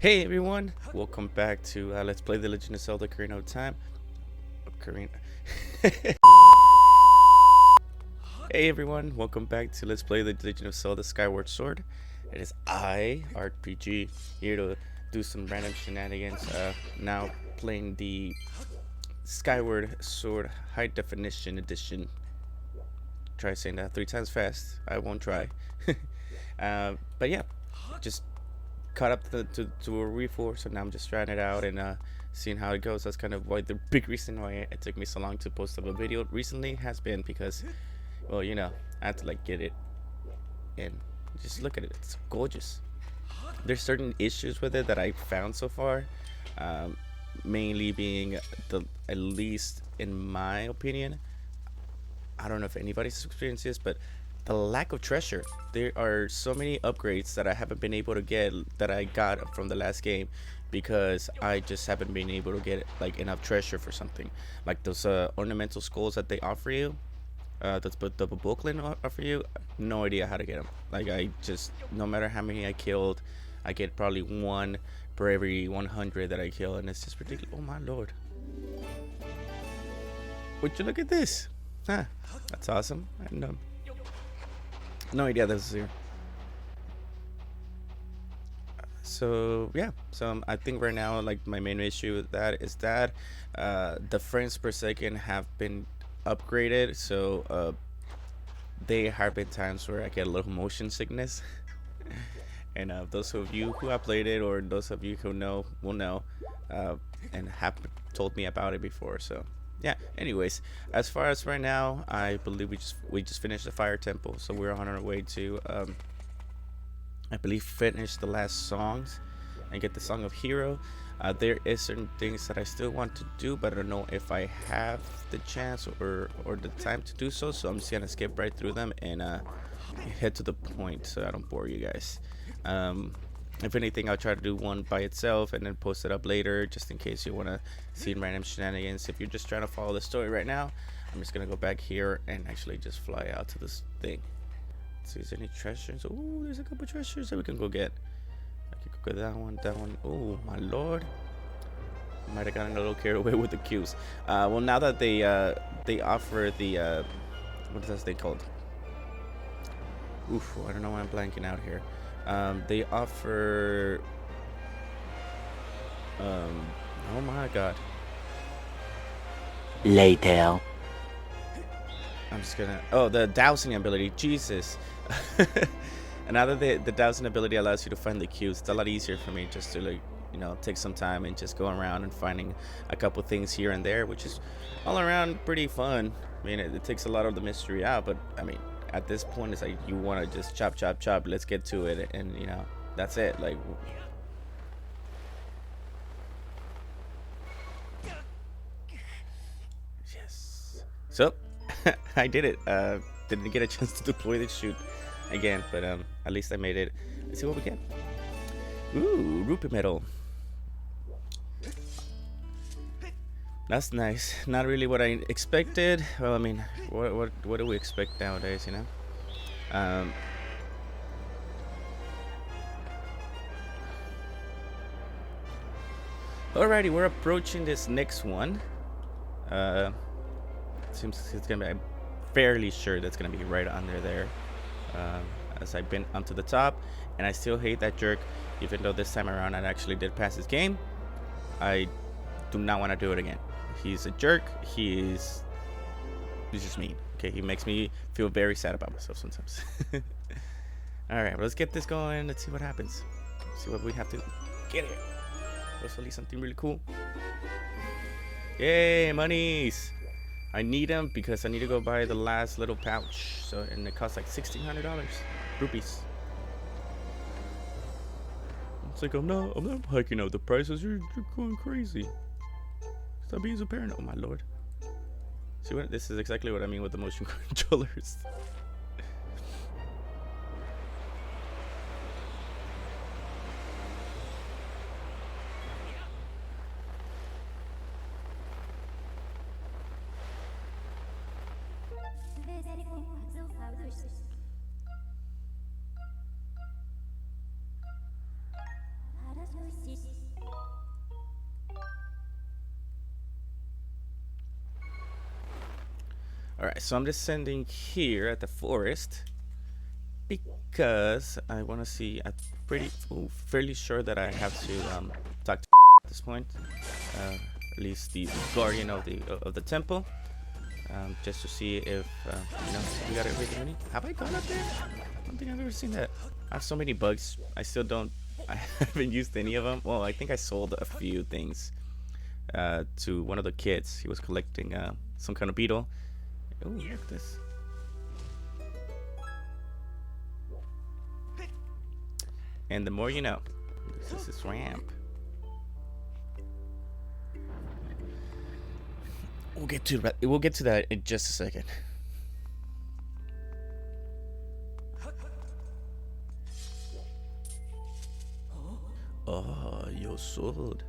Hey everyone, welcome back to Let's Play The Legend of Zelda Ocarina of Time. Ocarina. Hey everyone, welcome back to Let's Play The Legend of Zelda Skyward Sword. It is I, RPG, here to do some random shenanigans. Now playing the Skyward Sword High Definition Edition. Try saying that 3 times fast. I won't try. But yeah, just caught up to a reforce, so now I'm just trying it out and seeing how it goes. That's kind of why the big reason why it took me so long to post up a video recently has been because, well, you know, I had to like get it and just look at it. It's gorgeous. There's certain issues with it that I found so far, mainly being at least in my opinion, I don't know if anybody's experienced this, but the lack of treasure. There are so many upgrades that I haven't been able to get that I got from the last game because I just haven't been able to get like enough treasure for something. Like those ornamental skulls that they offer you, that's but the booklet offer you. No idea how to get them. Like I just, no matter how many I killed, I get probably one per every 100 that I kill, and it's just ridiculous. Oh my lord! Would you look at this? Huh? That's awesome. And no idea this is here. So yeah, I think right now like my main issue with that is that the frames per second have been upgraded, so there have been times where I get a little motion sickness. And those of you who have played it, or those of you who know, will know, and have told me about it before. So yeah, anyways, as far as right now, I believe we just finished the fire temple, so we're on our way to I believe finish the last songs and get the song of hero. There is certain things that I still want to do, but I don't know if I have the chance or the time to do so, so I'm just gonna skip right through them and head to the point so I don't bore you guys. If anything, I'll try to do one by itself and then post it up later, just in case you want to see random shenanigans. If you're just trying to follow the story right now, I'm just gonna go back here and actually just fly out to this thing. Let's see if there's any treasures. Oh, there's a couple treasures that we can go get. I could go get that one. Oh my lord, might have gotten a little carried away with the queues. Well, now that they offer the what is that thing called? Oof, I don't know why I'm blanking out here. They offer oh my god. Later. I'm just gonna, the dowsing ability, Jesus. And now that the dowsing ability allows you to find the queues, it's a lot easier for me just to, like, you know, take some time and just go around and finding a couple things here and there, which is all around pretty fun. I mean, it takes a lot of the mystery out, but I mean, at this point it's like you want to just chop, let's get to it, and you know, that's it. Like, yes. So I did it. Didn't get a chance to deploy the shoot again, but at least I made it. Let's see what we get. Ooh, rupee medal. That's nice. Not really what I expected. Well, I mean, what do we expect nowadays, you know? Alrighty, we're approaching this next one. Seems it's gonna be, I'm fairly sure that's gonna be right under there. As I've been onto the top, and I still hate that jerk, even though this time around I actually did pass this game. I do not want to do it again. He's a jerk. He's just mean. Okay, he makes me feel very sad about myself sometimes. All right, well, let's get this going. Let's see what happens. See what we have to get here. Hopefully something really cool. Yay, monies! I need them because I need to go buy the last little pouch. So, and it costs like $1,600 rupees. It's like I'm not hiking out the prices. You're going crazy. Stop being so paranoid. Oh my lord. See what? This is exactly what I mean with the motion controllers. Alright, so I'm descending here at the forest because I want to see. I'm fairly sure that I have to talk to at this point. At least the guardian of the temple, just to see if we got everything we need. Have I gone up there? I don't think I've ever seen that. I have so many bugs. I still don't. I haven't used any of them. Well, I think I sold a few things to one of the kids. He was collecting some kind of beetle. Oh, look at this. And the more you know. This is his ramp. We'll get to that in just a second. Ah, your sword.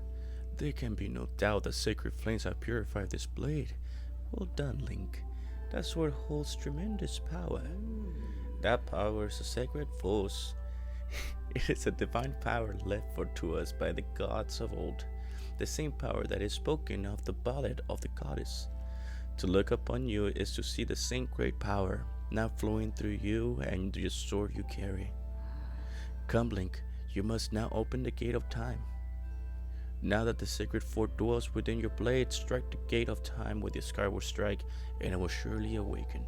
There can be no doubt that sacred flames have purified this blade. Well done, Link. That sword holds tremendous power. That power is a sacred force. It is a divine power left to us by the gods of old. The same power that is spoken of the ballad of the goddess. To look upon you is to see the same great power now flowing through you and the sword you carry. Come, Link, you must now open the gate of time. Now that the sacred fort dwells within your blade, strike the gate of time with your Skyward strike, and it will surely awaken.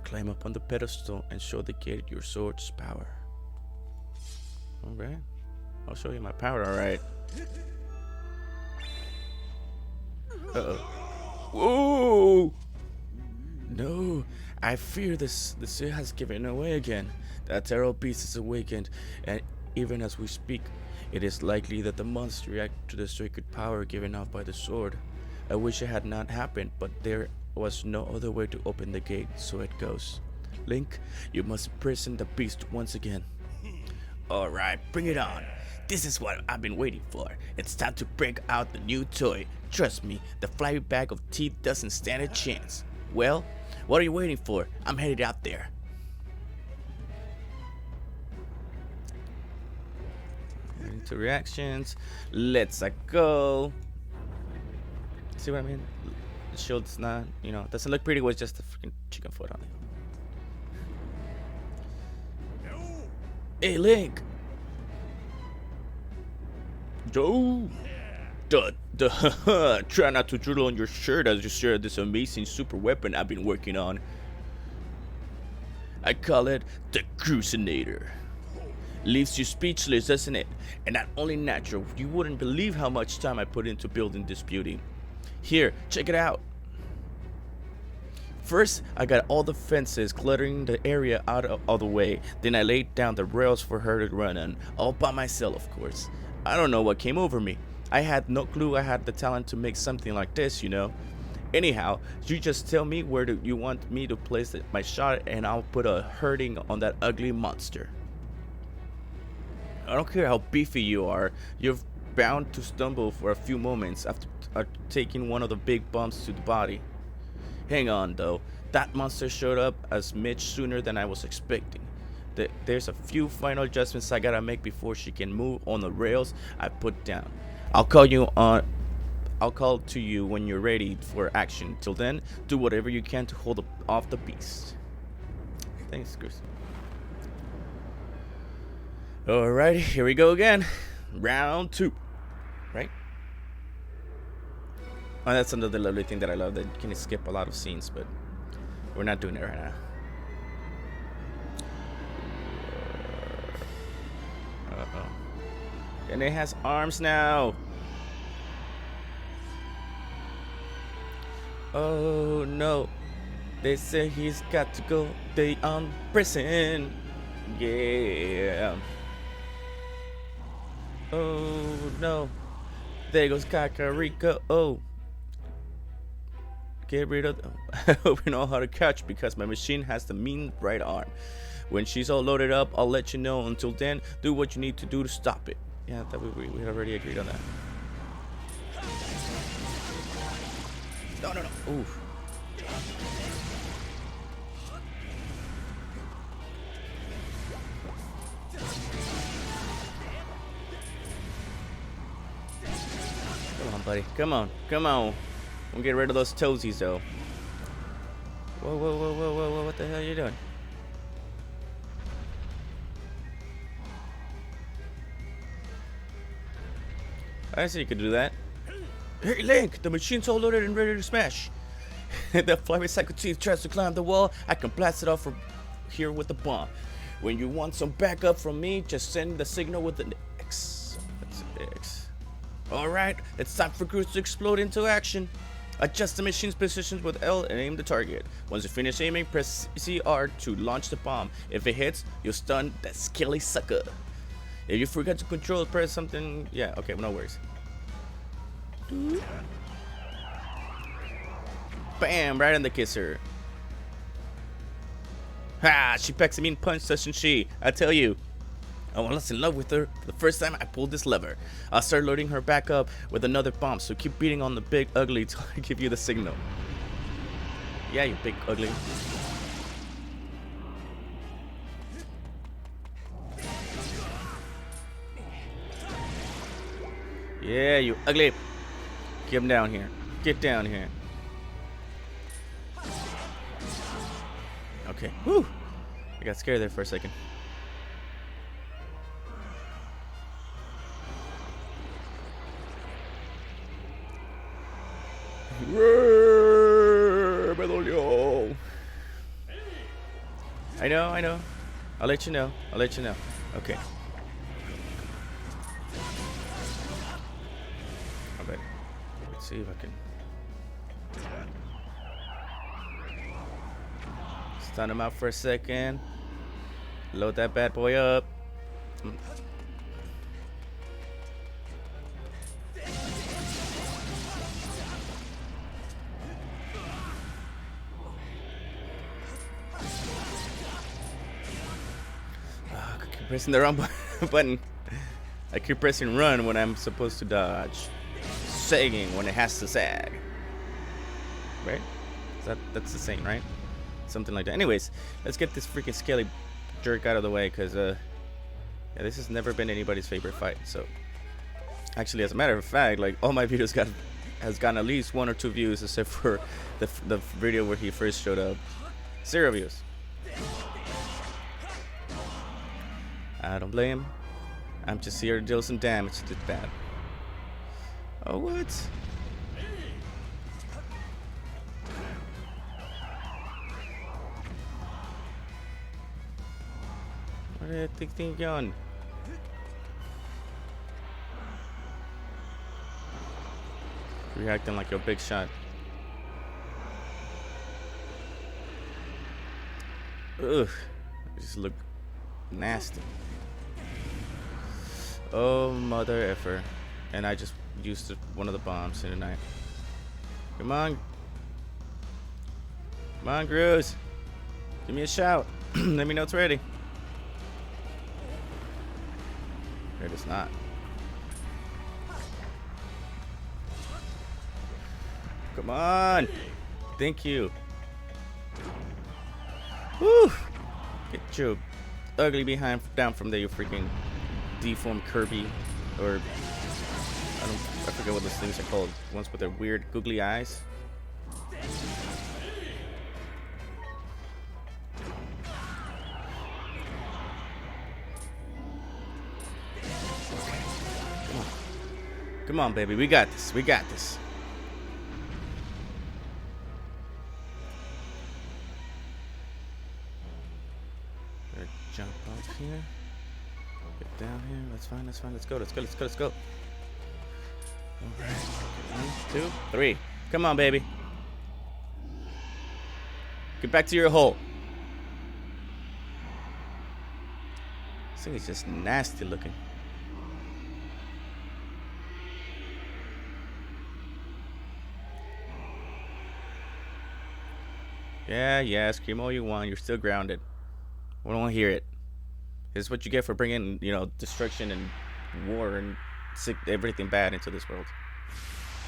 Climb up on the pedestal and show the gate your sword's power. Alright, I'll show you my power, alright. Uh-oh. Whoa! No, I fear the sea has given away again. That terrible beast is awakened, and even as we speak, it is likely that the monster reacted to the sacred power given off by the sword. I wish it had not happened, but there was no other way to open the gate, so it goes. Link, you must imprison the beast once again. Alright, bring it on. This is what I've been waiting for. It's time to break out the new toy. Trust me, the fiery bag of teeth doesn't stand a chance. Well, what are you waiting for? I'm headed out there. Into reactions. Let's go. See what I mean? The shield's not, doesn't look pretty with just a freaking chicken foot on it. Hey, Link. Joe. Try not to drool on your shirt as you share this amazing super weapon I've been working on. I call it the Groosinator. Leaves you speechless, doesn't it? And not only natural, you wouldn't believe how much time I put into building this beauty. Here, check it out. First, I got all the fences cluttering the area out of the way. Then I laid down the rails for her to run on, all by myself, of course. I don't know what came over me. I had no clue I had the talent to make something like this, Anyhow, you just tell me where you want me to place my shot, and I'll put a hurting on that ugly monster. I don't care how beefy you are, you're bound to stumble for a few moments after taking one of the big bumps to the body. Hang on though, that monster showed up as much sooner than I was expecting. There's a few final adjustments I gotta make before she can move on the rails I put down. I'll call to you when you're ready for action. Till then, do whatever you can to hold off the beast. Thanks, Groose. Alright, here we go again. Round 2. Right? Oh, that's another lovely thing that I love, that you can skip a lot of scenes, but we're not doing it right now. Uh-oh. And it has arms now. Oh no. They say he's got to go. They imprisoned. Yeah. Oh no. There goes Kakariko. Oh. Get rid of them. I hope you know how to catch, because my machine has the mean right arm. When she's all loaded up, I'll let you know. Until then, do what you need to do to stop it. Yeah, that we had already agreed on that. No. Oof. Come on, buddy. Come on. We'll get rid of those toesies, though. Whoa, whoa, whoa, whoa, whoa, whoa, what the hell are you doing? I see you could do that. Hey, Link, the machine's all loaded and ready to smash. The fiery psycho thief tries to climb the wall. I can blast it off from here with the bomb. When you want some backup from me, just send the signal with an X. That's an X. Alright, it's time for Groose to explode into action. Adjust the machine's positions with L and aim the target. Once you finish aiming, press CR to launch the bomb. If it hits, you'll stun that skilly sucker. If you forget to control, press something. Yeah, okay, no worries. Bam, right in the kisser. Ha, she packs a mean punch, doesn't she? I tell you. I was in love with her the first time I pulled this lever. I'll start loading her back up with another bomb, so keep beating on the big ugly till I give you the signal. Yeah, you big ugly. Yeah, you ugly. Get him down here. Get down here. Okay. Whew. I got scared there for a second. Me dolió. I know. I'll let you know. Okay. Okay. Let's see if I can stun him out for a second. Load that bad boy up. Pressing the wrong button. I keep pressing run when I'm supposed to dodge. Sagging when it has to sag. Right? That's the same, right? Something like that. Anyways, let's get this freaking skelly jerk out of the way, because yeah, this has never been anybody's favorite fight. So actually, as a matter of fact, like, all my videos has gotten at least 1 or 2 views, except for the video where he first showed up. 0 views. I don't blame him. I'm just here to deal some damage to that. Oh, what? What do you think you're on? Reacting like a big shot. Ugh. I just look nasty. Oh, mother effer. And I just used one of the bombs in the night. Come on. Come on, Groose. Give me a shout. Let me know it's ready. It is not. Come on. Thank you. Woo. Get your ugly behind down from there, you freaking deformed Kirby, or I forget what those things are called. Ones with their weird googly eyes. Come on, baby, we got this. We got this. Jump off here. Get down here. That's fine. That's fine. Let's go. Let's go. Let's go. Let's go. All right. 1, 2, 3. Come on, baby. Get back to your hole. This thing is just nasty looking. Yeah. Scream all you want. You're still grounded. We don't want to hear it. This is what you get for bringing, destruction and war and everything bad into this world.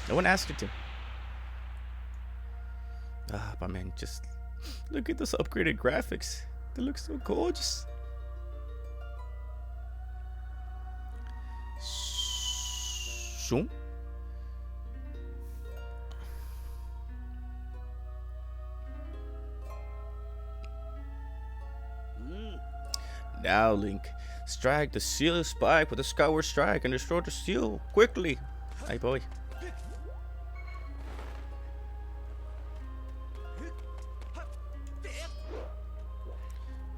No one asked you to. But man, just look at those upgraded graphics. They look so gorgeous. Now, Link, strike the seal spike with a Skyward strike and destroy the seal quickly. Hey, boy.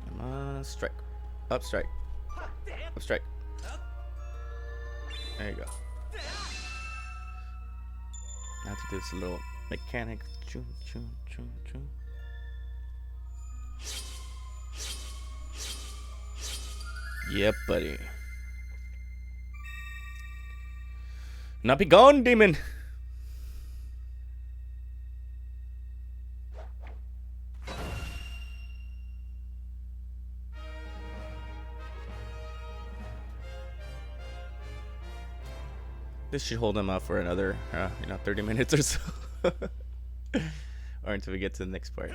Come on, strike. Up strike. Up strike. There you go. Now to do this little mechanic. Choo, choo, choo, choo. Yep, buddy. Now be gone, demon. This should hold them out for another, 30 minutes or so. Or until we get to the next part.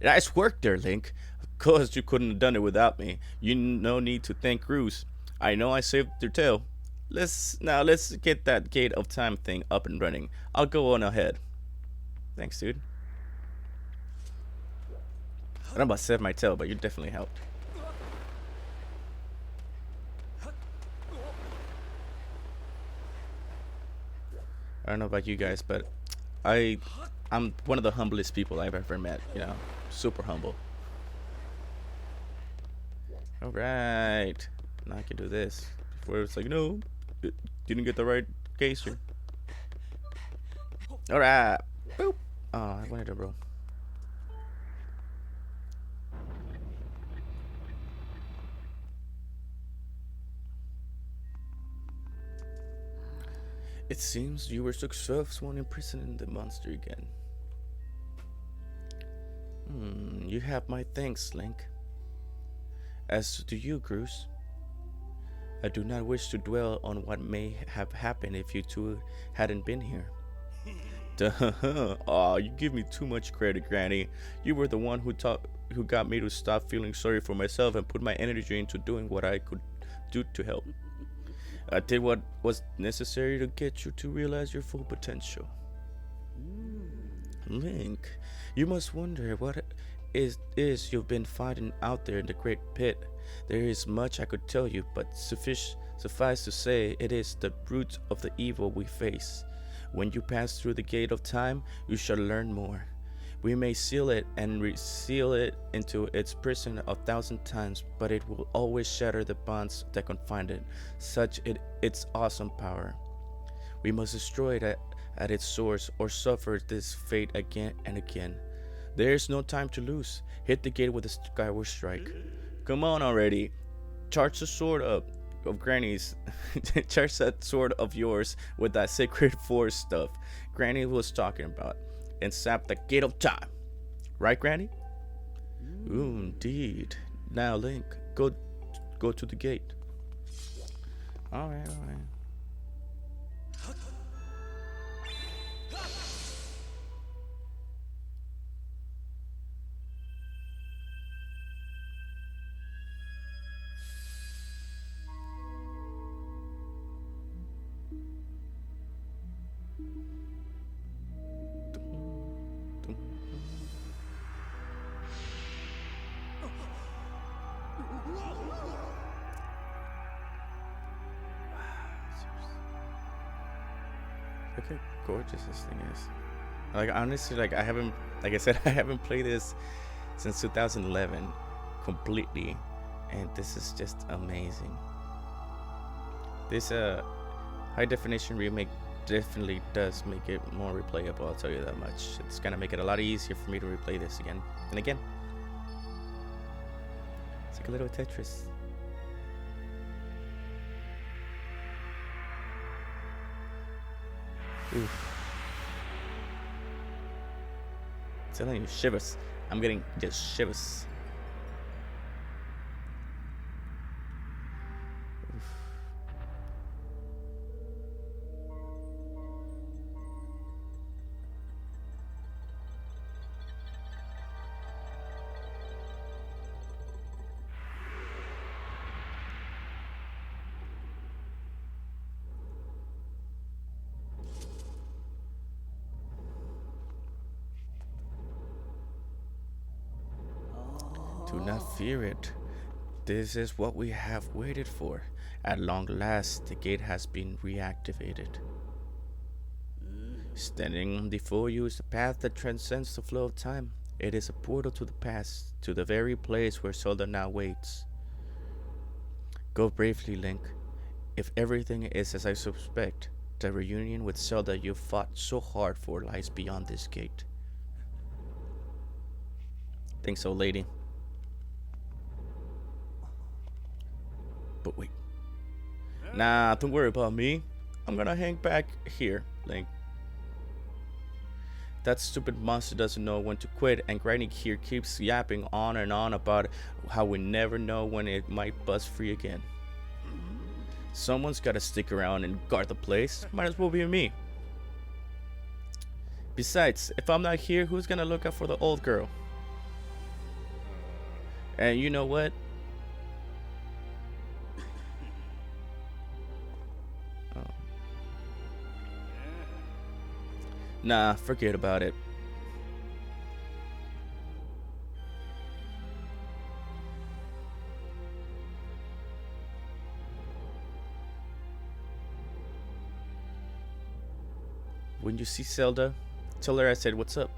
Nice work there, Link. Of course you couldn't have done it without me. You no need to thank Groose. I know I saved your tail. Let's get that gate of time thing up and running. I'll go on ahead. Thanks, dude. I don't know about save my tail, but you definitely helped. I don't know about you guys, but I'm one of the humblest people I've ever met. You know, super humble. All right, now I can do this. Before it's like, no, it didn't get the right case here. All right, boop. Oh, I wanted to roll. It seems you were successful in imprisoning the monster again. You have my thanks, Link. As do you, Groose. I do not wish to dwell on what may have happened if you two hadn't been here. Aw, you give me too much credit, Granny. You were the one who got me to stop feeling sorry for myself and put my energy into doing what I could do to help. I did what was necessary to get you to realize your full potential. Link, you must wonder what is you've been finding out there in the Great Pit. There is much I could tell you, but suffice to say, it is the root of the evil we face. When you pass through the gate of time, you shall learn more. We may seal it and reseal it into its prison 1,000 times, but it will always shatter the bonds that confine it, such its awesome power. We must destroy it at its source, or suffer this fate again and again. There is no time to lose. Hit the gate with a Skyward strike. Come on already. Charge the sword of Granny's. Charge that sword of yours with that sacred force stuff Granny was talking about, and sap the gate of time. Right, Granny? Ooh, indeed. Now, Link, go to the gate. All right. Look how gorgeous this thing is. Like, honestly, like I haven't played this since 2011 completely, and this is just amazing. This high definition remake definitely does make it more replayable, I'll tell you that much. It's gonna make it a lot easier for me to replay this again and again. It's like a little Tetris. Oof. I'm telling you, shivers. I'm getting just shivers. Oof. Do not fear it. This is what we have waited for. At long last, the gate has been reactivated. Standing before you is a path that transcends the flow of time. It is a portal to the past, to the very place where Zelda now waits. Go bravely, Link. If everything is as I suspect, the reunion with Zelda you fought so hard for lies beyond this gate. Think so, lady. But wait. Nah, don't worry about me. I'm gonna hang back here, Link. That stupid monster doesn't know when to quit, and Granny here keeps yapping on and on about how we never know when it might bust free again. Someone's gotta stick around and guard the place. Might as well be me. Besides, if I'm not here, who's gonna look out for the old girl? And you know what? Nah, forget about it. When you see Zelda, tell her I said what's up.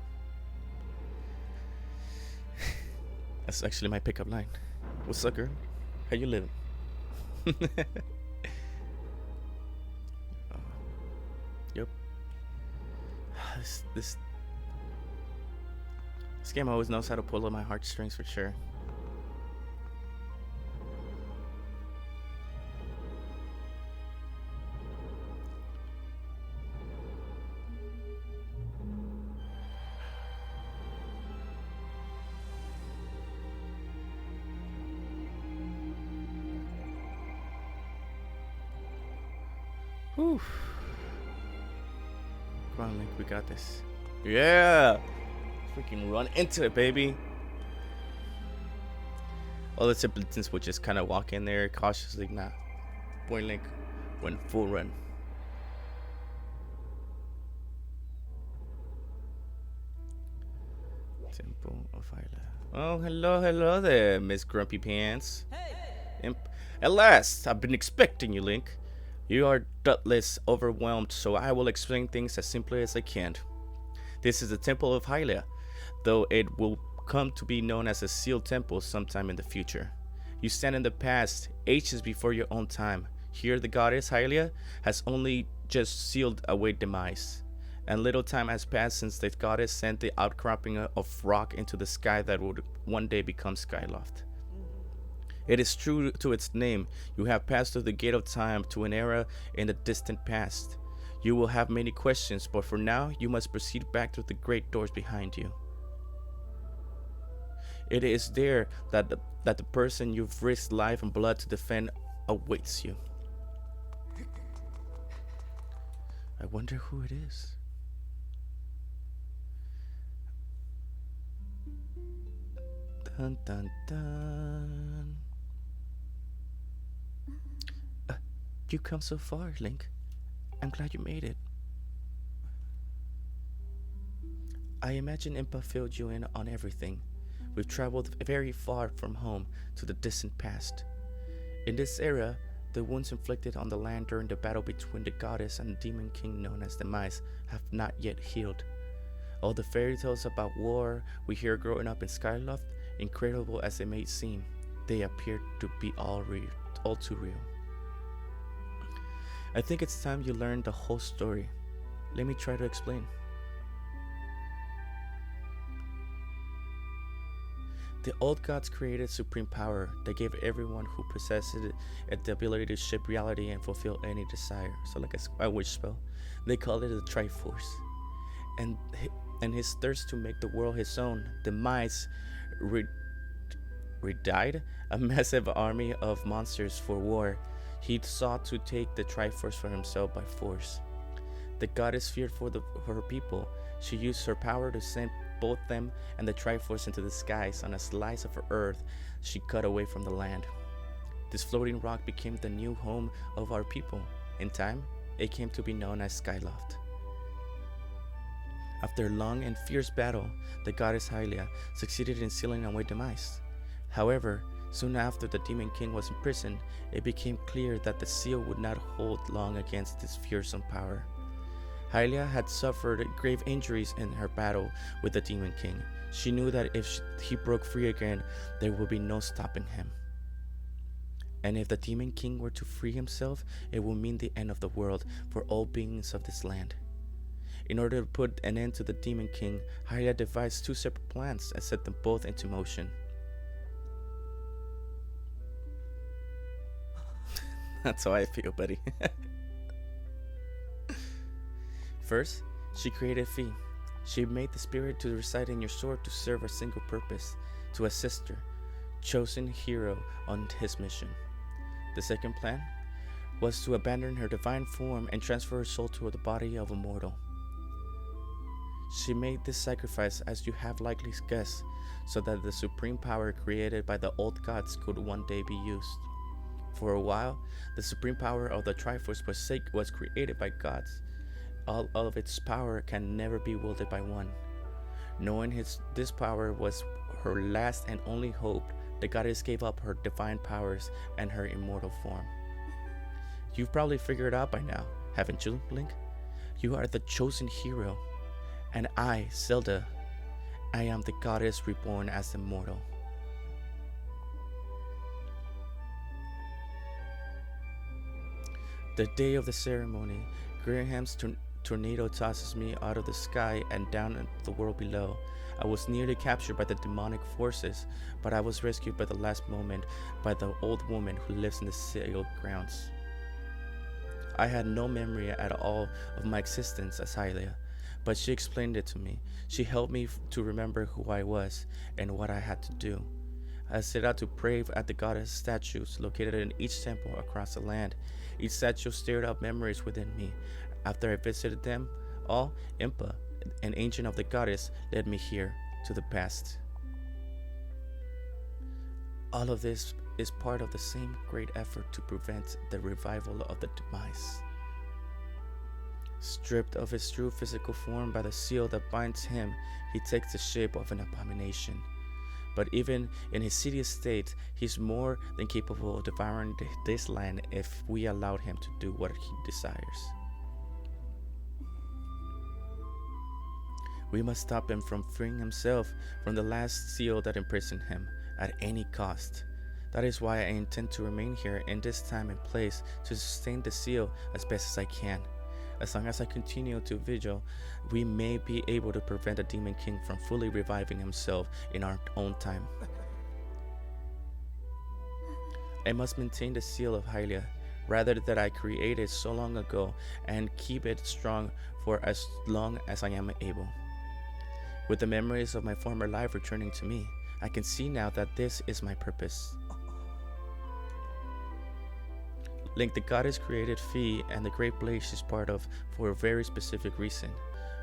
That's actually my pickup line. What's up, girl? How you living? Yep. This game always knows how to pull at my heartstrings for sure. Whew. Come on, Link, we got this. Yeah! Freaking run into it, baby. All the simpletons would just kind of walk in there cautiously. Nah. Boy, Link went full run. Temple of Hylia. Oh, hello there, Miss Grumpy Pants. Hey. At last! I've been expecting you, Link. You are doubtless overwhelmed, so I will explain things as simply as I can. This is the Temple of Hylia, though it will come to be known as a sealed temple sometime in the future. You stand in the past, ages before your own time. Here the goddess Hylia has only just sealed away demise, and little time has passed since the goddess sent the outcropping of rock into the sky that would one day become Skyloft. It is true to its name. You have passed through the gate of time to an era in the distant past. You will have many questions, but for now, you must proceed back through the great doors behind you. It is there that the person you've risked life and blood to defend awaits you. I wonder who it is. Dun dun dun. You come so far, Link. I'm glad you made it. I imagine Impa filled you in on everything. We've traveled very far from home to the distant past. In this era, the wounds inflicted on the land during the battle between the goddess and the demon king known as Demise have not yet healed. All the fairy tales about war we hear growing up in Skyloft, incredible as they may seem, they appear to be all too real. I think it's time you learn the whole story. Let me try to explain. The old gods created supreme power that gave everyone who possessed it the ability to shape reality and fulfill any desire. So like a wish spell. They called it the Triforce. And his thirst to make the world his own, Demise redied a massive army of monsters for war. He sought to take the Triforce for himself by force. The goddess feared for her people. She used her power to send both them and the Triforce into the skies on a slice of her earth she cut away from the land. This floating rock became the new home of our people. In time, it came to be known as Skyloft. After a long and fierce battle, the goddess Hylia succeeded in sealing away Demise. However, Soon after the Demon King was imprisoned, it became clear that the seal would not hold long against this fearsome power. Hylia had suffered grave injuries in her battle with the Demon King. She knew that if he broke free again, there would be no stopping him. And if the Demon King were to free himself, it would mean the end of the world for all beings of this land. In order to put an end to the Demon King, Hylia devised two separate plans and set them both into motion. That's how I feel, buddy. First, she created Fee. She made the spirit to reside in your sword to serve a single purpose, to assist her, chosen hero on his mission. The second plan was to abandon her divine form and transfer her soul to the body of a mortal. She made this sacrifice, as you have likely guessed, so that the supreme power created by the old gods could one day be used. For a while, the supreme power of the Triforce was created by gods. All of its power can never be wielded by one. Knowing this power was her last and only hope, the goddess gave up her divine powers and her immortal form. You've probably figured out by now, haven't you, Link? You are the chosen hero, and I, Zelda, I am the goddess reborn as immortal. The day of the ceremony, Graham's tornado tosses me out of the sky and down into the world below. I was nearly captured by the demonic forces, but I was rescued by the last moment by the old woman who lives in the sealed grounds. I had no memory at all of my existence as Hylia, but she explained it to me. She helped me to remember who I was and what I had to do. I set out to pray at the goddess statues located in each temple across the land. Each statue stirred up memories within me. After I visited them all, Impa, an agent of the goddess, led me here to the past. All of this is part of the same great effort to prevent the revival of the demise. Stripped of his true physical form by the seal that binds him, he takes the shape of an abomination. But even in his hideous state, he's more than capable of devouring this land if we allowed him to do what he desires. We must stop him from freeing himself from the last seal that imprisoned him at any cost. That is why I intend to remain here in this time and place to sustain the seal as best as I can. As long as I continue to vigil, we may be able to prevent the Demon King from fully reviving himself in our own time. I must maintain the seal of Hylia, rather that I created so long ago, and keep it strong for as long as I am able. With the memories of my former life returning to me, I can see now that this is my purpose. Link, the goddess created Fee and the great blaze she's part of for a very specific reason.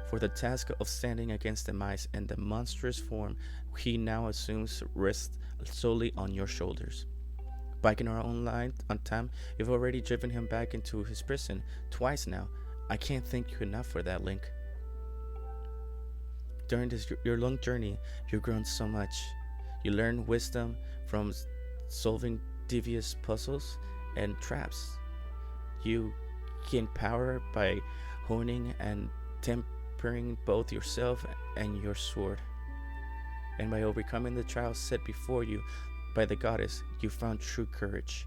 For the task of standing against the mice and the monstrous form he now assumes rests solely on your shoulders. Back in our own line on time, you've already driven him back into his prison twice now. I can't thank you enough for that, Link. During your long journey, you've grown so much. You learn wisdom from solving devious puzzles and traps. You gain power by honing and tempering both yourself and your sword. And by overcoming the trials set before you by the goddess, you found true courage.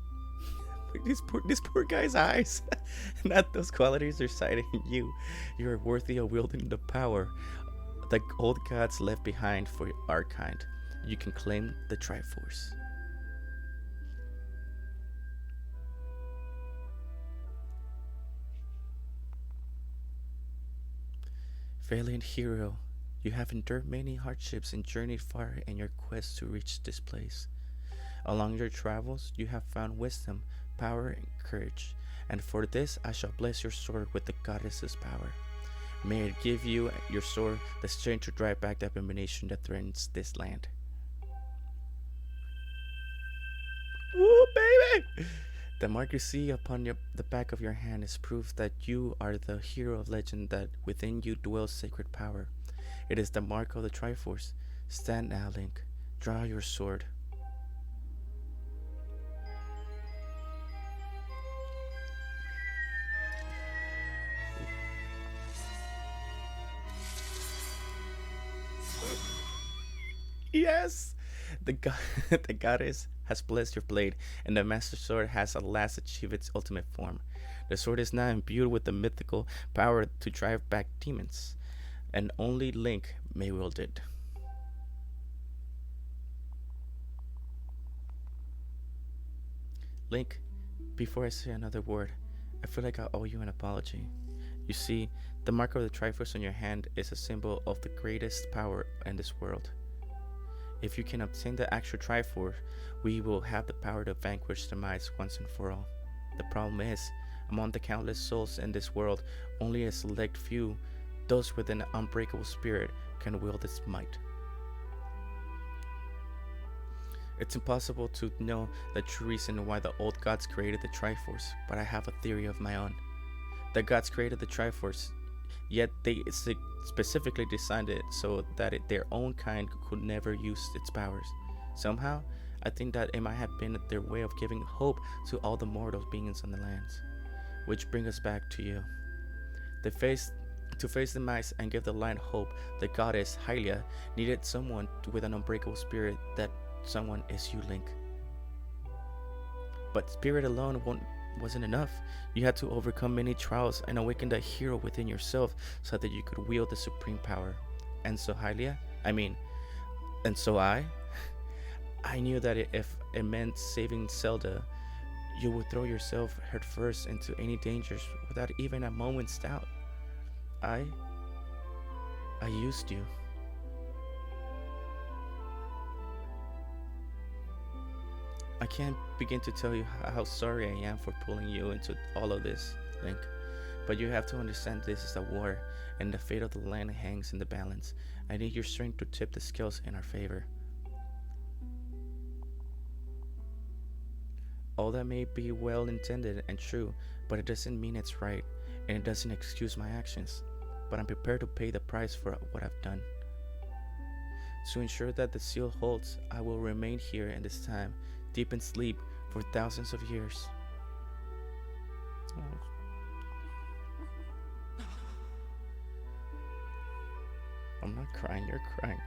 This poor guy's eyes. Not those qualities are sighting in you. You are worthy of wielding the power the old gods left behind for our kind. You can claim the Triforce. Valiant hero, you have endured many hardships and journeyed far in your quest to reach this place. Along your travels, you have found wisdom, power, and courage, and for this I shall bless your sword with the goddess's power. May it give you, your sword, the strength to drive back the abomination that threatens this land. Woo, baby! The mark you see upon the back of your hand is proof that you are the hero of legend, that within you dwells sacred power. It is the mark of the Triforce. Stand now, Link. Draw your sword. Yes, the god, the goddess has blessed your blade, and the master sword has at last achieved its ultimate form. The sword is now imbued with the mythical power to drive back demons, and only Link may wield it. Link, before I say another word, I feel like I owe you an apology. You see, the mark of the Triforce on your hand is a symbol of the greatest power in this world. If you can obtain the actual Triforce, we will have the power to vanquish the mice once and for all. The problem is, among the countless souls in this world, only a select few, those with an unbreakable spirit, can wield its might. It's impossible to know the true reason why the old gods created the Triforce, but I have a theory of my own. The gods created the Triforce, yet they specifically designed it so that their own kind could never use its powers. Somehow, I think that it might have been their way of giving hope to all the mortal beings on the lands. Which brings us back to you. To face the mice and give the land hope, the goddess Hylia needed someone with an unbreakable spirit. That someone is you, Link. But spirit alone wasn't enough. You had to overcome many trials and awaken the hero within yourself so that you could wield the supreme power. And so I knew that if it meant saving Zelda, you would throw yourself headfirst into any dangers without even a moment's doubt. I used you. I can't begin to tell you how sorry I am for pulling you into all of this, Link. But you have to understand this is a war, and the fate of the land hangs in the balance. I need your strength to tip the scales in our favor. All that may be well intended and true, but it doesn't mean it's right, and it doesn't excuse my actions. But I'm prepared to pay the price for what I've done. To ensure that the seal holds, I will remain here in this time, deep in sleep, for thousands of years. I'm not crying, you're crying.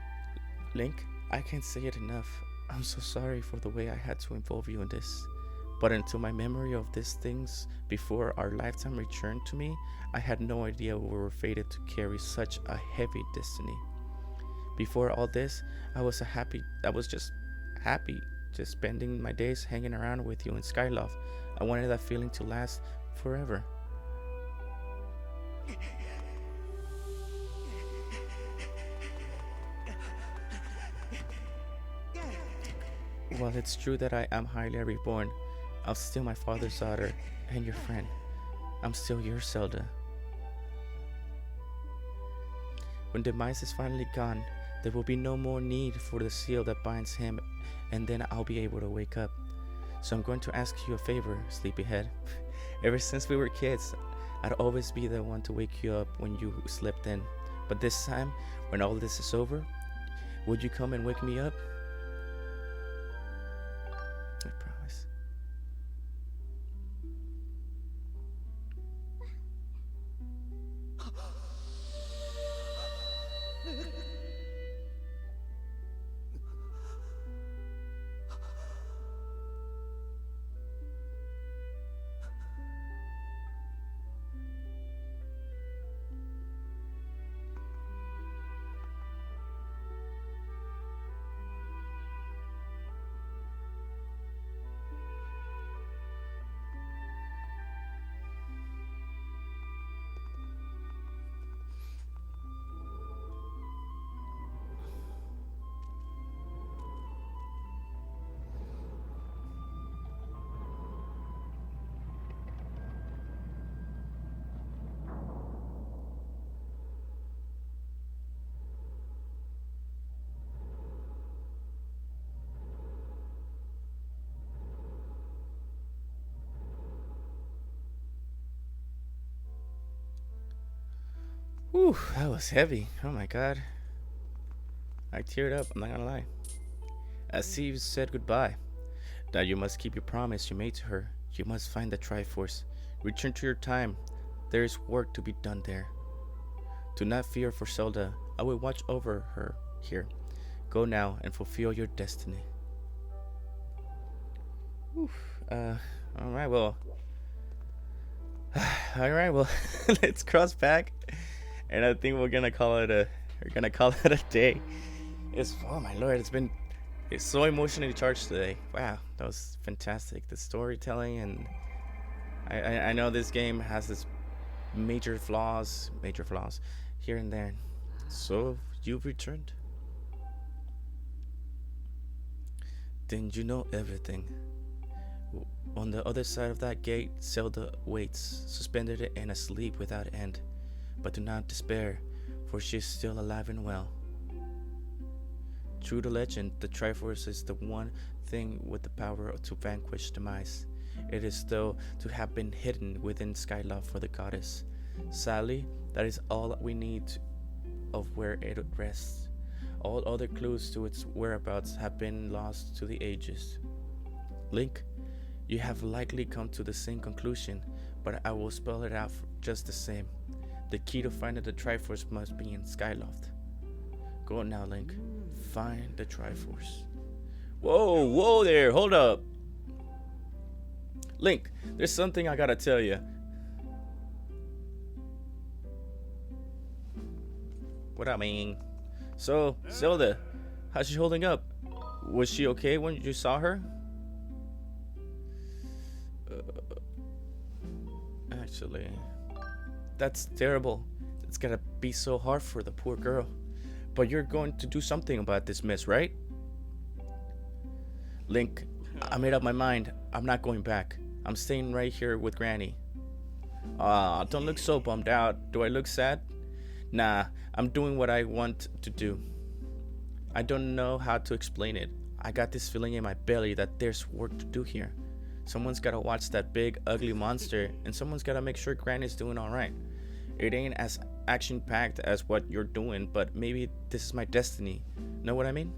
Link, I can't say it enough. I'm so sorry for the way I had to involve you in this. But until my memory of these things before our lifetime returned to me, I had no idea we were fated to carry such a heavy destiny. Before all this, I was just happy, just spending my days hanging around with you in Skyloft. I wanted that feeling to last forever. While it's true that I am highly reborn, I'm still my father's daughter and your friend. I'm still your Zelda. When the mice is finally gone, there will be no more need for the seal that binds him, and then I'll be able to wake up. So I'm going to ask you a favor, sleepyhead. Ever since we were kids, I'd always be the one to wake you up when you slept in. But this time, when all this is over, would you come and wake me up? I promise. Whew, that was heavy. Oh my god. I teared up, I'm not gonna lie. As Steve said goodbye. Now you must keep your promise you made to her. You must find the Triforce. Return to your time. There is work to be done there. Do not fear for Zelda. I will watch over her here. Go now and fulfill your destiny. Oof. All right. Well. All right. Well, let's cross back, and I think we're gonna call it a day. Oh my lord, it's so emotionally charged today. Wow, that was fantastic. The storytelling, and I know this game has its major flaws here and there. So you've returned. Then you know everything. On the other side of that gate, Zelda waits, suspended and asleep without end. But do not despair, for she is still alive and well. True to legend, the Triforce is the one thing with the power to vanquish demise. It is though to have been hidden within Skyloft for the goddess. Sadly, that is all we need of where it rests. All other clues to its whereabouts have been lost to the ages. Link, you have likely come to the same conclusion, but I will spell it out just the same. The key to finding the Triforce must be in Skyloft. Go now, Link. Find the Triforce. Whoa there, hold up. Link, there's something I gotta tell you. What I mean? So, Zelda, how's she holding up? Was she okay when you saw her? Actually, that's terrible. It's gotta be so hard for the poor girl. But you're going to do something about this mess, right? Link, I made up my mind. I'm not going back. I'm staying right here with Granny. Don't look so bummed out. Do I look sad? Nah, I'm doing what I want to do. I don't know how to explain it. I got this feeling in my belly that there's work to do here. Someone's gotta watch that big, ugly monster, and someone's gotta make sure Granny's doing alright. It ain't as action-packed as what you're doing, but maybe this is my destiny. Know what I mean?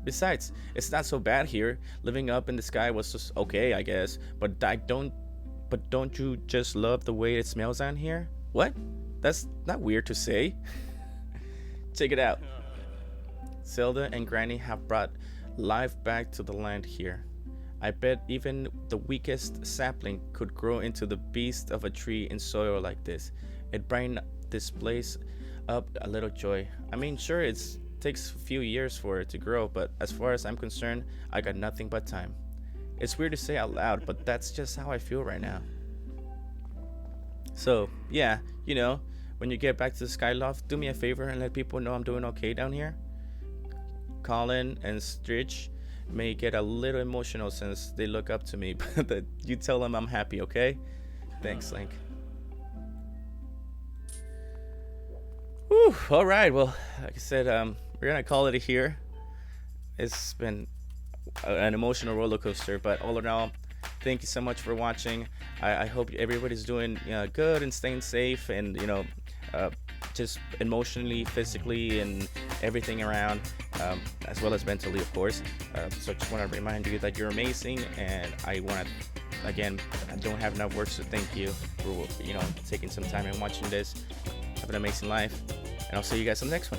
Besides, it's not so bad here. Living up in the sky was just okay, I guess. But don't you just love the way it smells down here? What? That's not weird to say. Check it out. Zelda and Granny have brought life back to the land here. I bet even the weakest sapling could grow into the beast of a tree in soil like this. It brightened this place up a little joy. I mean, sure, it takes a few years for it to grow, but as far as I'm concerned, I got nothing but time. It's weird to say out loud, but that's just how I feel right now. So, yeah, you know, when you get back to the Skyloft, do me a favor and let people know I'm doing okay down here. Colin and Stritch may get a little emotional since they look up to me, but you tell them I'm happy, okay? Thanks, Link. Whew, all right, well, like I said, we're gonna call it here. It's been an emotional roller coaster, but all in all, thank you so much for watching. I hope everybody's doing good and staying safe, and just emotionally, physically, and everything around, as well as mentally, of course. So I just want to remind you that you're amazing, and I want to, again, I don't have enough words to thank you for taking some time and watching this. Have an amazing life, and I'll see you guys on the next one.